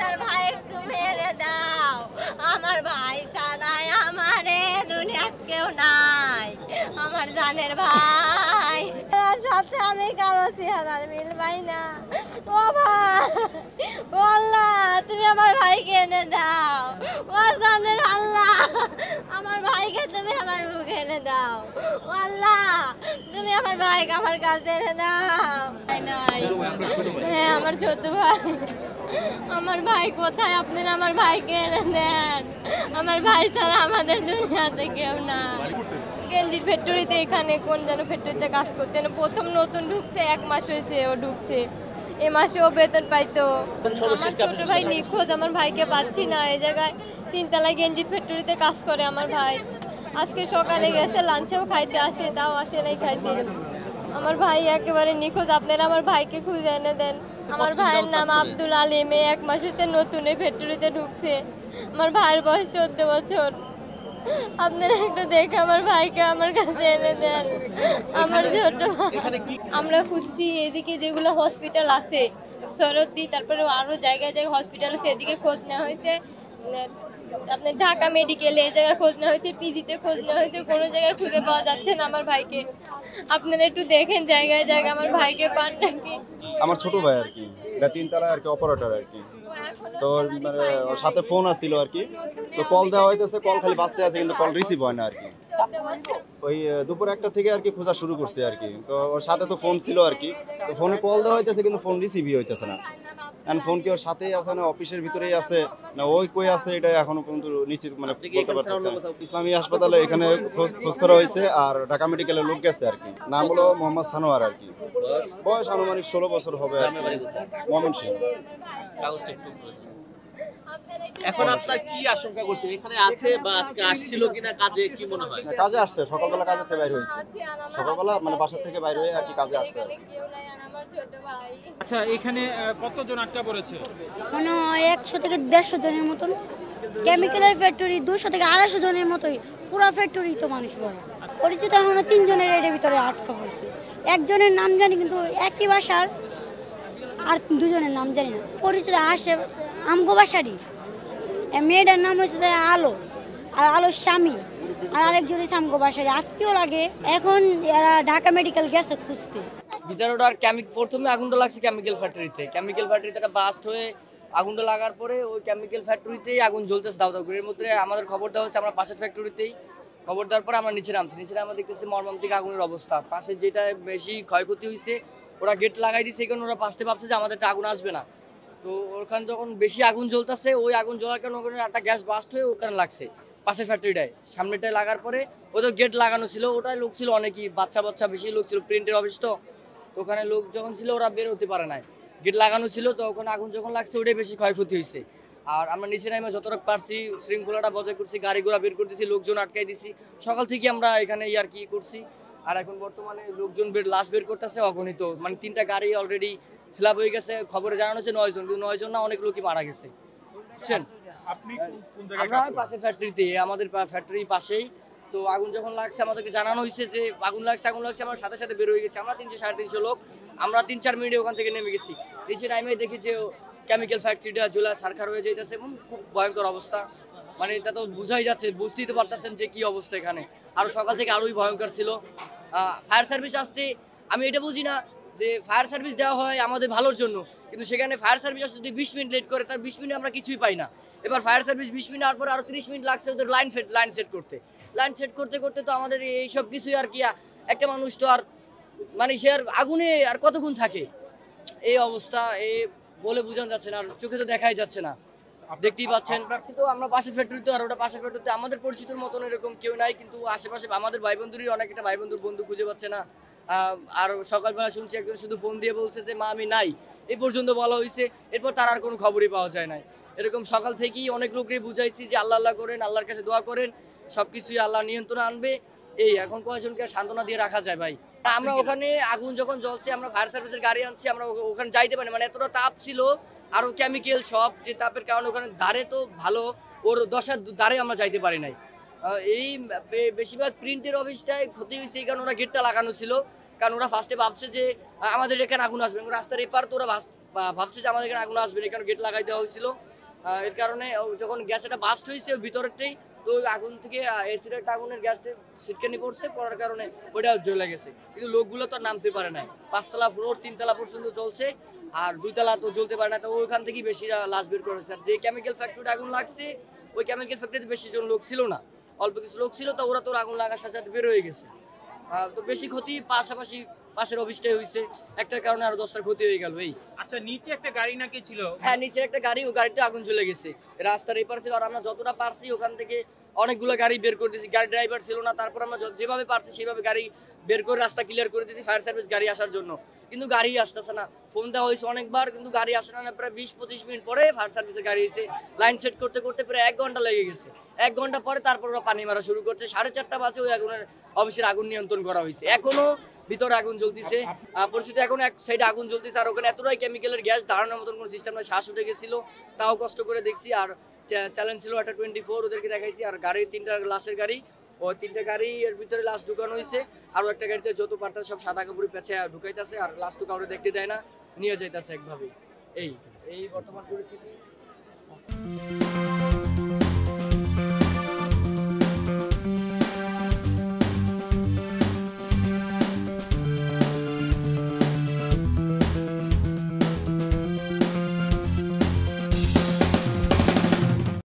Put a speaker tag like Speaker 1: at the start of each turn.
Speaker 1: আমাদের ভাই তুমি এনে দাও, আমার ভাই ছাড়াই আমারে দুনিয়ার কেউ নাই, আমার জানের ভাই সাথে আমি কারো চেহারার মিল পাই না। ও ভাই, ও আল্লাহ তুমি আমার ভাইকে এনে দাও, ও জানের আল্লাহ আমার ভাইকে তুমি আমার মুখে এনে দাও, ও আল্লাহ তুমি আমার ভাইকে আমার কাছে এনে দাও। হ্যাঁ আমার ছোট ভাই, আমার ভাই কোথায়? আপনারা আমার ভাইকে এনে দেন, আমার ভাই ছাড়া আমাদের দুনিয়াতে কেউ না। গেঞ্জির ফ্যাক্টরিতে, এখানে কোন যেন ফ্যাক্টরিতে কাজ করতেন, প্রথম নতুন ঢুকছে, 1 মাস হয়েছে ও ঢুকছে, এ মাসেও বেতন পাইতো। আমার ছোট ভাই নিখোঁজ, আমার ভাইকে পাচ্ছি না। এই জায়গায় 3 তলায় গেঞ্জির ফ্যাক্টরিতে কাজ করে আমার ভাই। আজকে সকালে গেছে, লাঞ্চেও খাইতে আসে, তাও আসে নাই খাইতে। আমার ভাই একেবারে নিখোঁজ, আপনারা আমার ভাইকে খুঁজে এনে দেন। আমার ভাইয়ের নাম আব্দুল আলিম, 1 মাস হচ্ছে নতুন এই ফ্যাক্টরিতে ঢুকছে। আমার ভাইয়ের বয়স 14 বছর। আপনারা একটু দেখে আমার ভাইকে আমার কাছে এনে দেন, আমার ছোট। আমরা খুঁজছি এদিকে যেগুলো হসপিটাল আছে, সরদ্দি, তারপরে আরো জায়গায় জায়গায় হসপিটাল আছে, এদিকে খোঁজ নেওয়া হয়েছে। আপনার ঢাকা মেডিকেলে এই জায়গায় খোঁজ নেওয়া হয়েছে, পিজিতে খোঁজ নেওয়া হয়েছে, কোনো জায়গায় খুঁজে পাওয়া যাচ্ছে না আমার ভাইকে। আপনারা একটু দেখেন জায়গায় জায়গায় আমার ভাইকে পান নাকি।
Speaker 2: আমার ছোট ভাই আর কি, এটা 3 তলায় আর কি অপারেটর আর কি। তো মানে ওর সাথে ফোন আসছিল আর কি, তো কল দেওয়া হইতেছে, কল খালি বাজতে আছে কিন্তু কল রিসিভ হয় না আর কি। ওই দুপুর 1টা থেকে আর কি খোঁজা শুরু করছে আর কি। তো ওর সাথে তো ফোন ছিল আর কি, তো ফোনে কল দেওয়া হইতেছে কিন্তু ফোন রিসিভই হইতেছে না। এখন ফোন কি ওর সাথেই আছে না অফিসের ভিতরেই আছে না ওই কই আছে, এটা এখনো পর্যন্ত নিশ্চিত মানে বলতে পারতেছে না। ইসলামী হাসপাতালে এখানে খোঁজ করা হয়েছে, আর ঢাকা মেডিকেলের লোক গেছে আর কি। নাম হলো মোহাম্মদ সানোয়ার আর কি, বয়স আনুমানিক 16 বছর হবে আর কি, ময়মনসিংহ।
Speaker 3: এখন আপনার কি আশঙ্কা করছেন, এখানে আছে বা আজকে আসছিল কিনা কাজে, কি মনে হয়?
Speaker 2: কাজে আসছে, সকালবেলা কাজে থেকে বাইরে হয়েছে, সকালবেলা মানে বাসা থেকে বাইরে হয়ে আর কি কাজে আসছে।
Speaker 4: আচ্ছা, এখানে কতজন আটকা পড়েছে?
Speaker 5: মনে হয় 100 থেকে 150 জনের মতন। কেমিক্যালের ফ্যাক্টরি 200 থেকে 250 জনের মতোই, পুরো ফ্যাক্টরি তো মানুষ বড়। পরিচিত এখনো 3 জনের এর ভিতরে আটকা পড়েছে। একজনের নাম জানি কিন্তু একই বাসার, আর 2 জনের নাম জানি না। পরিচিত আসে আমগো বাসারই। মেয়েটার নাম হচ্ছে আলো, আর আলোর স্বামী, আর আরেকজন হচ্ছে আমগো বাসারই, আত্মীয় লাগে। এখন এরা ঢাকা মেডিকেল গেছে খুঁজতে।
Speaker 6: ভিতরটার প্রথমে আগুনটা লাগছে কেমিক্যাল ফ্যাক্টরিতে। কেমিক্যাল ফ্যাক্টরিতে একটা বাস্ট হয়ে আগুনটা লাগার পরে ওই কেমিক্যাল ফ্যাক্টরিতেই আগুন জ্বলতেছে দাও দাও করে। এর মধ্যে আমাদের খবর দেওয়া হচ্ছে, আমরা পাশের ফ্যাক্টরিতেই খবর দেওয়ার পরে আমরা নিচে নামছি। নিচে আমরা দেখতেছি মর্মান্তিক আগুনের অবস্থা। পাশে যেটা বেশি ক্ষয়ক্ষতি হয়েছে ওরা গেট লাগাই দিয়েছে, কারণ ওরা পাশে ভাবছে যে আমাদেরটা আগুন আসবে না। তো ওখানে যখন বেশি আগুন জ্বলতেছে, ওই আগুন জ্বলার কারণে ওখানে একটা গ্যাস বাস্ট হয়ে ওখানে লাগছে পাশের ফ্যাক্টরিটায়। সামনেটায় লাগার পরে ওদের গেট লাগানো ছিল, ওটাই লোক ছিল অনেকই, বাচ্চা বেশি লোক ছিল, প্রিন্টের অফিস তো। ওখানে লোক যখন ছিল ওরা বের হতে পারে না, গেট লাগানো ছিল। তো ওখানে আগুন যখন লাগছে ওটাই বেশি ক্ষয়ক্ষতি হয়েছে। আর আমরা নিচে নামে যতটা পারছি শৃঙ্খলাটা বজায় করছি, গাড়ি ঘোড়া বের করতেছি, লোকজন আটকাই দিছি। সকাল থেকে আমরা এখানে আর কি করছি। আর এখন বর্তমানে লোকজন লাশ বের করতেছে অগণিত, মানে 3টা গাড়ি অলরেডি ফিল আপ হয়ে গেছে। খবরে জানানো হচ্ছে 9 জন, কিন্তু 9 জন না, অনেক লোকই মারা গেছে, বুঝছেন। আমরা পাশের ফ্যাক্টরিতে, আমাদের ফ্যাক্টরি পাশেই। তো আগুন যখন লাগছে আমাদেরকে জানানো হয়েছে যে আগুন লাগছে। আমরা সাথে সাথে বের হয়ে গেছি। আমরা 300 350 লোক, আমরা 3-4 মিনিটে ওখান থেকে নেমে গেছি। নিচে নামে দেখি যে কেমিক্যাল ফ্যাক্টরিটা জ্বলা ছারখার হয়ে যাইতেছে এবং খুব ভয়ঙ্কর অবস্থা। মানে এটা তো বুঝাই যাচ্ছে, বুঝতেই তো পারতেছেন যে কি অবস্থা এখানে। আরও সকাল থেকে আরোই ভয়ঙ্কর ছিল। ফায়ার সার্ভিস আসতে আমি এটা বুঝি না যে ফায়ার সার্ভিস দেওয়া হয় আমাদের ভালোর জন্য, কিন্তু সেখানে ফায়ার সার্ভিস আসতে যদি 20 মিনিট লেট করে, তার 20 মিনিট আমরা কিছুই পাই না। এবার ফায়ার সার্ভিস 20 মিনিট আর পরে আরও 30 মিনিট লাগছে ওদের লাইন সেট করতে তো আমাদের এইসব কিছুই আর কি। একটা মানুষ তো আর মানে সে আর আগুনে আর কতক্ষণ থাকে, এই অবস্থা। এই বলে বোঝানো যাচ্ছে না, আর চোখে তো দেখাই যাচ্ছে না, দেখতেই পাচ্ছেন। কিন্তু আমরা পাশের ফ্যাক্টরিতে, আর ওটা পাশের ফ্যাক্টরিতে আমাদের পরিচিতর মতন এরকম কেউ নাই, কিন্তু আশেপাশে আমাদের ভাই বন্ধুরই অনেকটা ভাই বন্ধু খুঁজে পাচ্ছে না। আর সকালবেলা শুনছি একজন শুধু ফোন দিয়ে বলছে যে মা আমি নাই, এই পর্যন্ত বলা হয়েছে। এরপর তার আর কোনো খবরই পাওয়া যায় না। এরকম সকাল থেকেই অনেক লোককেই বুঝাইছি যে আল্লাহ করেন, আল্লাহর কাছে দোয়া করেন, সব কিছুই আল্লাহ নিয়ন্ত্রণে আনবে। এই এখন কয়েকজনকে সান্ত্বনা দিয়ে রাখা যায় ভাই। আমরা ওখানে আগুন যখন জ্বলছে, আমরা ফায়ার সার্ভিসের গাড়ি আনছি, আমরা ওখানে যাইতে পারি, মানে এতটা তাপ ছিল। আরও কেমিক্যাল সব, যে তাপের কারণে ওখানে ধারে তো ভালো, ওর 10-এর ধারে আমরা যাইতে পারি নাই। এই বেশিরভাগ প্রিন্টের অফিসটায় ক্ষতি হয়েছে, কারণ ওরা গেটটা লাগানো ছিল। কারণ ওরা ফার্স্টে ভাবছে যে আমাদের এখানে আগুন আসবে, রাস্তার এপার তো ওরা ভাবছে যে আমাদের এখানে আগুন আসবে না, কারণ গেট লাগাই দেওয়া হয়েছিল। এর কারণে যখন গ্যাস এটা বাস্ট হয়েছে ভিতরেরটাই, তো ওই আগুন থেকে এসির একটা আগুনের গ্যাসটা ছিটকানি পড়ছে, পড়ার কারণে ওইটা জ্বলে গেছে। কিন্তু লোকগুলো তো নামতে পারে না, 5 তলা ফ্লোর 3 তলা পর্যন্ত চলছে, আর 2 তলা তো জ্বলতে পারে না। তো ওইখান থেকেই বেশি লাশ বের করেছে। আর যে কেমিক্যাল ফ্যাক্টরিতে আগুন লাগছে, ওই কেমিক্যাল ফ্যাক্টরিতে বেশি জন লোক ছিল না, অল্প কিছু লোক ছিল, তো ওরা তো আগুন লাগার সাথে সাথে বের হয়ে গেছে। তো বেশি ক্ষতি পাশাপাশি পাশের অফিসটাই হয়েছে, একটার কারণে আরো 10টার ক্ষতি হয়ে গেল। এই
Speaker 4: আচ্ছা, নিচে একটা গাড়ি নাকি ছিল?
Speaker 6: হ্যাঁ, নিচের একটা গাড়ি, ও গাড়িতে আগুন চলে গেছে রাস্তার এই পাশে। আর আমরা যতটা পারছি ওখান থেকে অনেকগুলো গাড়ি বের করে দিয়েছি, গাড়ি ড্রাইভার ছিল না, তারপর আমরা যেভাবে পারছি সেভাবে গাড়ি বের করে রাস্তা ক্লিয়ার করে দিয়েছি ফায়ার সার্ভিস গাড়ি আসার জন্য। কিন্তু গাড়ি আসতেছে না, ফোন দেওয়া হয়েছে অনেকবার, কিন্তু গাড়ি আসে না। প্রায় 20-25 মিনিট পরে ফায়ার সার্ভিসের গাড়ি এসে লাইন সেট করতে করতে প্রায় 1 ঘন্টা লেগে গেছে। 1 ঘন্টা পরে তারপর ওরা পানি মারা শুরু করছে। 4:30 বাজে ওই আগুনের অফিসের আগুন নিয়ন্ত্রণ করা হয়েছে। এখনো ভিতরে আগুন জ্বলতেছে, পরিস্থিতি এখন এক সাইডে আগুন জ্বলতেছে, আর ওখানে এতটাই কেমিক্যালের গ্যাস দাঁড়ানোর মতন কোনো সিস্টেম না, শ্বাস উঠে গেছিল, তাও কষ্ট করে দেখছি। আর চ্যালেঞ্জ ছিল একটা 24, ওদেরকে দেখাইছি। আর গাড়ি 3টা লাশের গাড়ি, ও 3টা গাড়ি এর ভিতরে লাশ ঢুকানো হয়েছে। আর একটা গাড়িতে যত পারতেছে সব সাদা কাপড়ে পেঁচে ঢুকাইতেছে, আর লাশ তো কাউরে দেখতে দেয় না, নিয়ে যাইতেছে একভাবে। এই বর্তমান পরিস্থিতি।